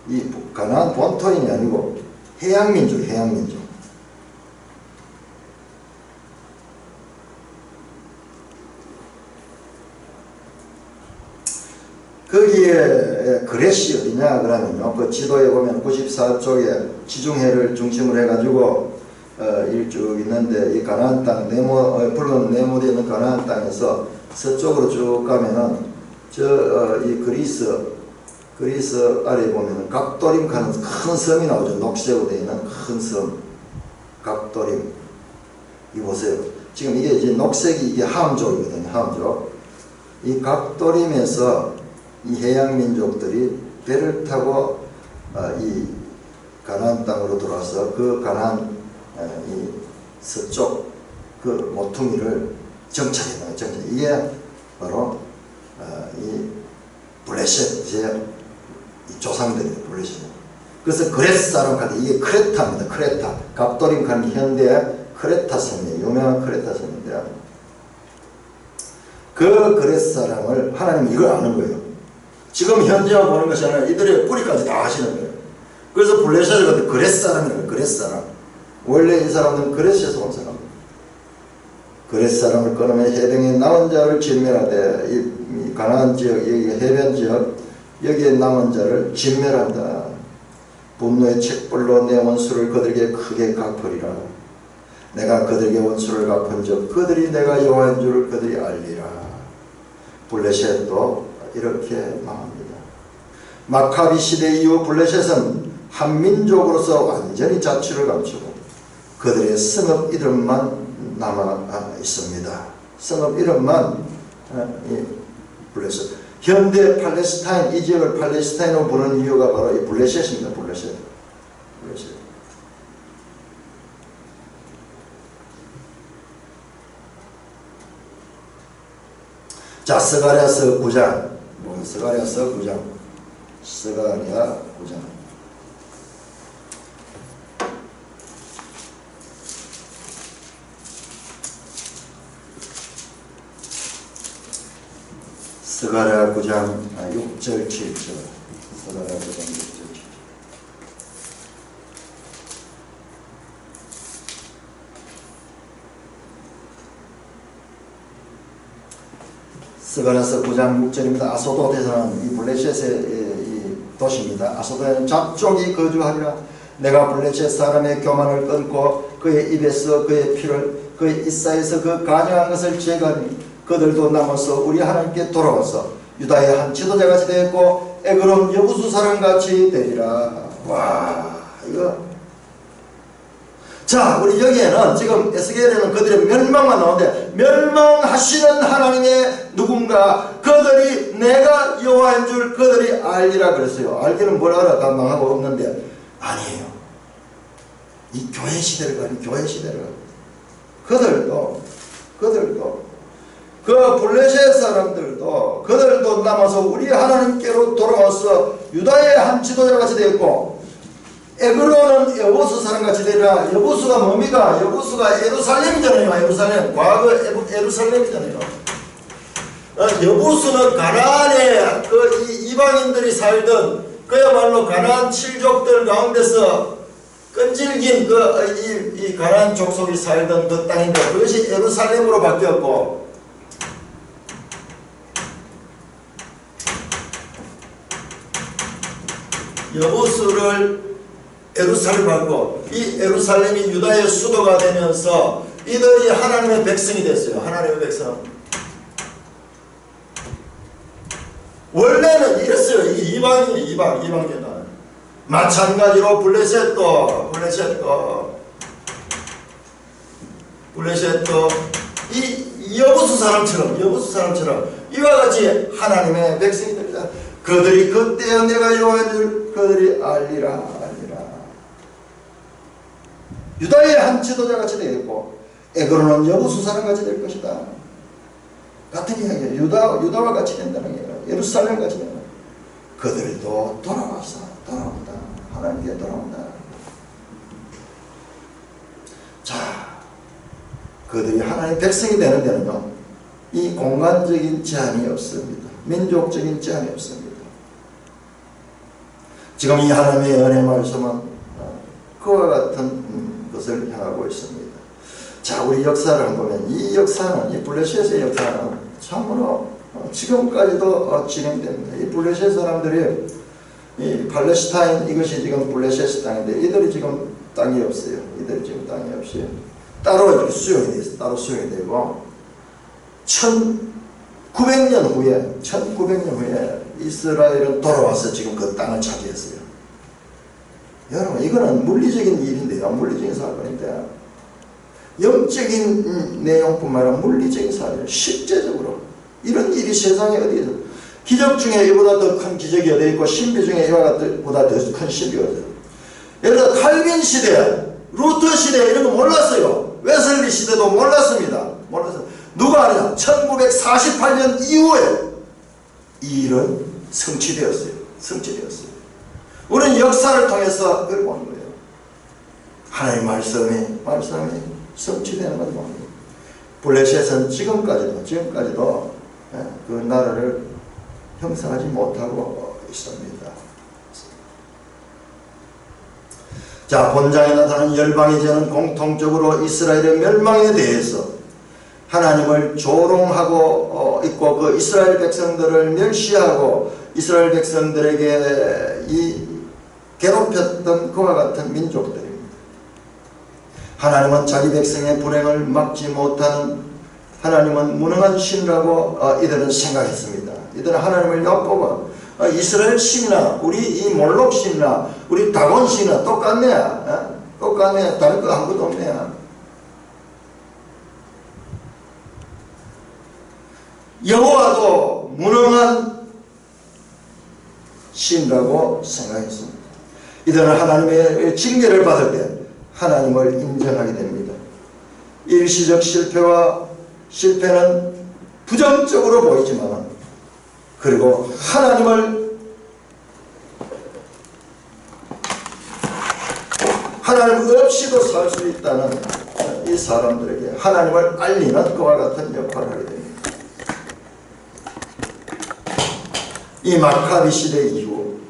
이 가나안 본토인이 아니고 해양민족. 거기에 그렛이 어디냐 그러면요, 그 지도에 보면 94쪽에 지중해를 중심으로 해가지고 쭉 있는데 이 가나안 땅 불은 네모되어 있는 가나안 땅에서 서쪽으로 쭉 가면은 이 그리스 아래에 보면은 각도림 가는 큰 섬이 나오죠. 녹색으로 되어 있는 큰 섬, 각도림. 이 보세요. 지금 이게 이제 녹색이 이게 함족이거든요. 함족. 이 각도림에서 이 해양 민족들이 배를 타고 이 가나안 땅으로 들어와서 그 가나안 이 서쪽 그 모퉁이를 정착해요. 이게 바로 이 블레셋 제 조상들이에요. 블레셋. 그래서 그렛사람 같은, 이게 크레타입니다. 크레타. 갑도림 간 현대 크레타 섬이에요. 유명한 크레타 섬인데, 그 그렛사람을 하나님은 이걸 아는 거예요. 지금 현재만 보는 것이 아니라 이들의 뿌리까지 다 아시는 거예요. 그래서 블레셋을 갖다 그렛사람이라고. 그렛사람. 원래 이 사람은 그렛에서 온 사람. 그렛사람을 끊으면 해병에 남은 자를 진멸하되, 이 가나안 지역, 여기 해변 지역, 여기에 남은 자를 진멸한다. 분노의 책불로 내 원수를 그들에게 크게 갚으리라. 내가 그들에게 원수를 갚은즉 그들이 내가 여호와인 줄을 그들이 알리라. 블레셋도 이렇게 망합니다. 마카비 시대 이후 블레셋은 한민족으로서 완전히 자취를 감추고 그들의 성읍 이름만 남아 있습니다. 성읍 이름만 블레셋. 현대 팔레스타인, 이 지역을 팔레스타인으로 부르는 이유가 바로 이 블레셋입니다. 블레셋. 자, 스가랴서 9장. 스가랴서 9장. 스가랴 9장. 스가랴 9장 6절 7절. 스가랴 9장 6절 7절. 스가랴서 9장 6절입니다. 아소도에서는 이 블레셋의 이 도시입니다. 아소도에는 잡종이 거주하리라. 내가 블레셋 사람의 교만을 끊고 그의 입에서 그의 피를 그의 이사에서 그 간영한 것을 제거하니 그들도 남아서 우리 하나님께 돌아와서 유다의 한 지도자같이 되었고 에그론 여부수 사람같이 되리라. 와, 이거. 자, 우리 여기에는 지금 에스겔에는 그들의 멸망만 나오는데, 멸망하시는 하나님의 누군가, 그들이 내가 여호와인 줄 그들이 알리라 그랬어요. 알기는 뭐라 하라 감당하고 없는데, 아니에요. 이 교회 시대를 가니, 교회 시대를 그들도 그 블레셋 사람들도 그들도 남아서 우리 하나님께로 돌아와서 유다의 한 지도자같이 되었고, 에그로는 여부수 사람같이 되리라. 여부수가 뭡니까? 여부수가 예루살렘이잖아요. 예루살렘. 과거 예루살렘이잖아요. 여부수는 가나안에 그 이방인들이 살던 그야말로 가나안 칠족들 가운데서 끈질긴 이 가나안 족속이 살던 그 땅인데, 그것이 예루살렘으로 바뀌었고, 여부수를 예루살렘 받고, 이 예루살렘이 유다의 수도가 되면서 이들이 하나님의 백성이 됐어요. 하나님의 백성. 원래는 이랬어요. 이 이방인은. 마찬가지로 블레셋도 이 여부수 사람처럼 이와 같이 하나님의 백성이 됩니다. 그들이 그때야 내가 여호와인 줄 그들이 알리라. 유다의 한 지도자같이 되겠고 에그로는 여부수 사람같이 될 것이다. 같은 이야기예요. 유다와 같이 된다는 얘기예요. 예루살렘 같이 된다. 그들도 돌아온다. 하나님께 돌아온다. 자, 그들이 하나님의 백성이 되는 데는요, 이 공간적인 제한이 없습니다. 민족적인 제한이 없습니다. 지금 이 하나님의 은혜 말씀은 그와 같은 것을 향하고 있습니다. 자, 우리 역사를 한번 보면 이 역사는, 이 블레셋의 역사는 참으로 지금까지도 진행됩니다. 이 블레셋 사람들이 이 팔레스타인, 이것이 지금 블레셋 땅인데 이들이 지금 땅이 없어요. 이들이 지금 땅이 없어요. 따로 이렇게 수용이 되어 있어요. 따로 수용이 되고 1900년 후에 이스라엘은 돌아와서 지금 그 땅을 차지했어요. 여러분, 이거는 물리적인 일인데요. 물리적인 사건인데, 영적인 내용뿐만 아니라 물리적인 사건, 실제적으로 이런 일이 세상에 어디 있어? 기적 중에 이보다 더 큰 기적이 어디 있고, 신비 중에 이보다 더 큰 신비가 어디 있어? 예를 들어 칼빈 시대, 루터 시대 이런 거 몰랐어요. 웨슬리 시대도 몰랐습니다. 몰랐어요. 누가 아냐? 1948년 이후에 이 일은 성취되었어요. 우리는 역사를 통해서 그걸 보는 거예요. 하나님의 말씀이 성취되는 걸 보는 거예요. 블레셋은 지금까지도 그 나라를 형성하지 못하고 있습니다. 자, 본장에 나타난 열방의 죄는 공통적으로 이스라엘의 멸망에 대해서 하나님을 조롱하고 있고, 그 이스라엘 백성들을 멸시하고 이스라엘 백성들에게 이 괴롭혔던 그와 같은 민족들입니다. 하나님은 자기 백성의 불행을 막지 못하는, 하나님은 무능한 신이라고 이들은 생각했습니다. 이들은 하나님을 엿보고 이스라엘 신이나 우리 이 몰록 신이나 우리 다곤 신이나 똑같네, 똑같네, 다른 거 아무것도 없네. 여호와도 무능한 신이라고 생각했습니다. 이들은 하나님의 징계를 받을 때 하나님을 인정하게 됩니다. 일시적 실패는 부정적으로 보이지만, 그리고 하나님 없이도 살 수 있다는 이 사람들에게 하나님을 알리는 그와 같은 역할을 하게 됩니다. 이 마카비 시대 이후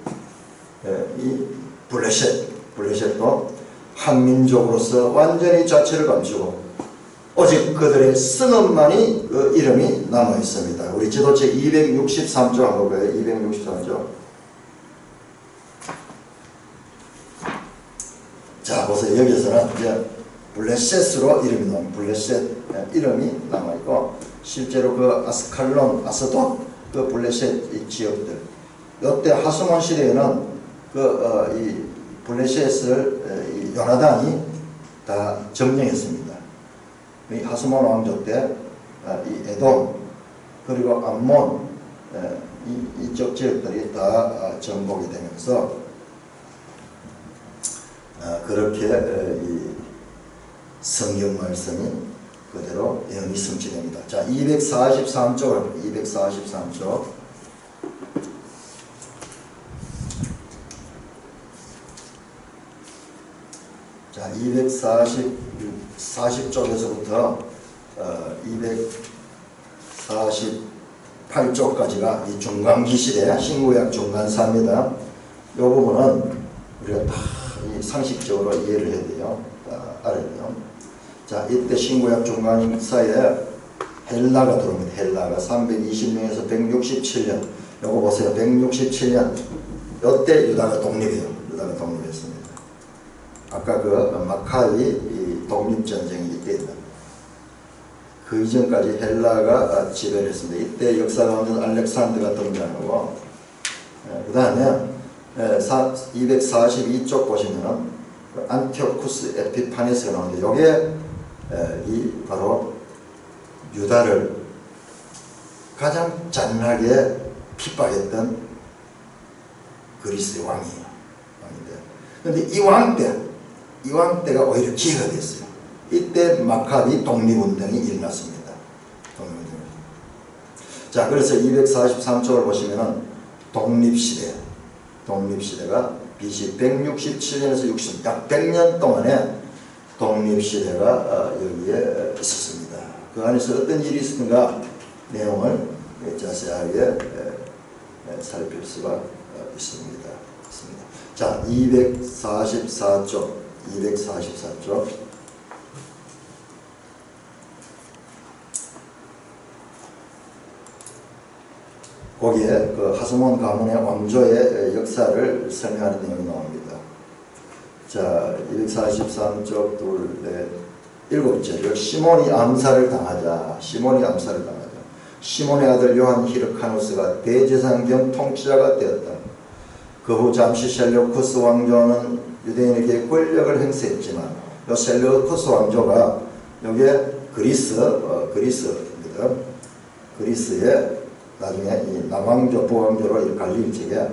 이 블레셋도 한민족으로서 완전히 자체를 감추고 오직 그들의 성읍만이 그 이름이 남아 있습니다. 우리 지도책 263조 한번 봐요. 263조. 자, 보세요. 여기서는 이제 블레셋으로 블레셋 이름이 남아 있고, 실제로 그 아스칼론, 아스돗, 그 블레셋 지역들, 이때 하스몬 시대에는 이 블레셋을 요나단이 다 점령했습니다. 이 하스몬 왕조 때 이 에돔 그리고 암몬 이쪽 지역들이 다 정복이 되면서 그렇게 이 성경 말씀이 그대로 영이 성취됩니다. 자, 243조 243조. 자, 240쪽에서부터 248쪽까지가 이 중간기 시대 신구약 중간사입니다. 이 부분은 우리가 다 상식적으로 이해를 해야 돼요. 알아야 돼요. 자, 이때 신구약 중간사에 헬라가 들어옵니다. 헬라가 320년에서 167년. 요거 보세요. 167년. 요때 유다가 독립해요. 유다가 독립했습니다. 아까 그 마카비 독립전쟁이 이때입니다. 그 이전까지 헬라가 지배를 했습니다. 이때 역사 가운데 알렉산더가 등장하고, 그 다음에 242쪽 보시면은 안티오쿠스 에피파네스가 나오는데, 요게 이 바로 유다를 가장 잔인하게 핍박했던 그리스의 왕이에요. 그런데 이 왕 때가 오히려 기회가 됐어요. 이때 마카비 독립운동이 일어났습니다. 자, 그래서 243쪽을 보시면은 독립시대가 BC 167년에서 60년, 약 100년 동안에 독립시대가 여기에 있었습니다. 그 안에서 어떤 일이 있었는가 내용을 자세하게 살필 수가 있습니다. 자, 244쪽. 거기에 그 하스몬 가문의 왕조의 역사를 설명하는 내용이 나옵니다. 자, 243쪽 7절. 시몬이 암살을 당하자. 시몬의 아들 요한 히르카누스가 대제사장 겸 통치자가 되었다. 그 후 잠시 셀레우쿠스 왕조는 유대인에게 권력을 행사했지만, 이 셀레우쿠스 왕조가 여기에 그리스입니다. 그리스의 나중에 이 남왕조, 부왕조로 이렇게 갈릴 적에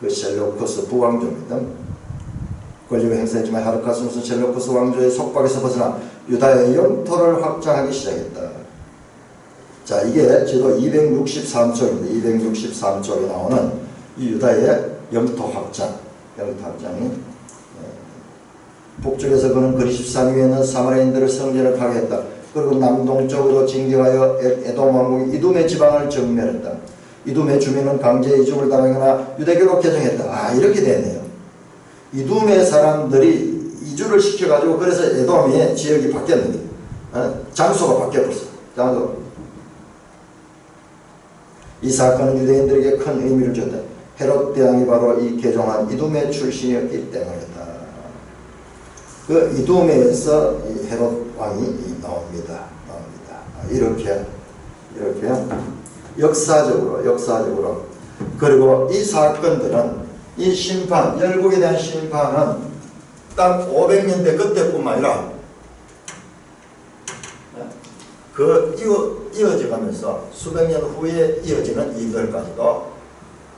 그 셀레우쿠스 부왕조입니다. 권력을 행사했지만 하르카스는 셀레우쿠스 왕조의 속박에서 벗어나 유다의 영토를 확장하기 시작했다. 자, 이게 지도 263쪽입니다. 263쪽에 나오는 이 유다의 영토 확장. 헤롯 왕장이 북쪽에서 그는 그리 13위에 있는 사마리아인들을 성전에 파괴했다. 그리고 남동쪽으로 진격하여 에돔 왕국 이둠의 지방을 정멸했다. 이둠의 주민은 강제 이주를 당하거나 유대교로 개종했다. 이렇게 되네요. 이둠의 사람들이 이주를 시켜가지고 그래서 에돔의 지역이 바뀌었는데 장소가 바뀌어버렸어. 장소. 이 사건은 유대인들에게 큰 의미를 줬다. 헤롯 대왕이 바로 이 개종한 이둠의 출신이었기 때문이다. 그 이둠에서 이 헤롯 왕이 나옵니다. 이렇게 역사적으로 그리고 이 사건들은 이 심판, 열국에 대한 심판은 딱 500년대 그때뿐만 아니라 그 이어져 가면서 수백 년 후에 이어지는 이들까지도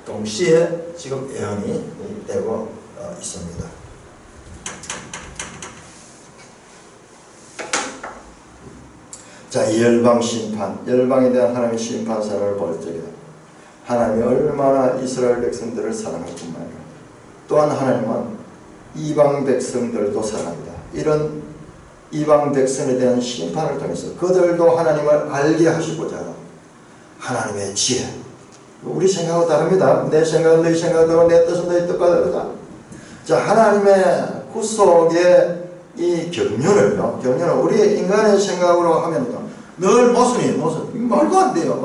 동시에 지금 예언이 되고 있습니다. 자, 이 열방 심판, 열방에 대한 하나님의 심판 사람을 볼 적에 하나님이 얼마나 이스라엘 백성들을 사랑할 뿐만 아니라 또한 하나님은 이방 백성들도 사랑합니다. 이런 이방 백성에 대한 심판을 통해서 그들도 하나님을 알게 하시고자 하는 하나님의 지혜. 우리 생각하고 다릅니다. 내 생각은 너희 생각과 다르고 내 뜻은 너희 뜻과 다르다. 자, 하나님의 구속의 이 경륜을 우리 인간의 생각으로 하면 늘 모순. 말도 안 돼요.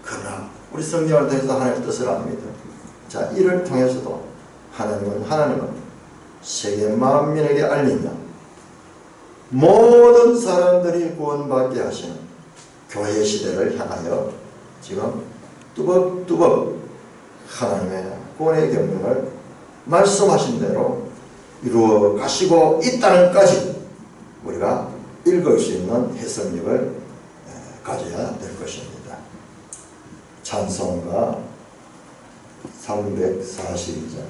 그러나 우리 성경을 통해서 하나님의 뜻을 압니다. 자, 이를 통해서도 하나님은 세계 만민에게 알리며 모든 사람들이 구원받게 하시는 교회 시대를 향하여 지금 뚜벅뚜벅 하나님의 구원의 경륜을 말씀하신 대로 이루어 가시고 있다는 까지 우리가 읽을 수 있는 해석력을 가져야 될 것입니다. 찬송가 342장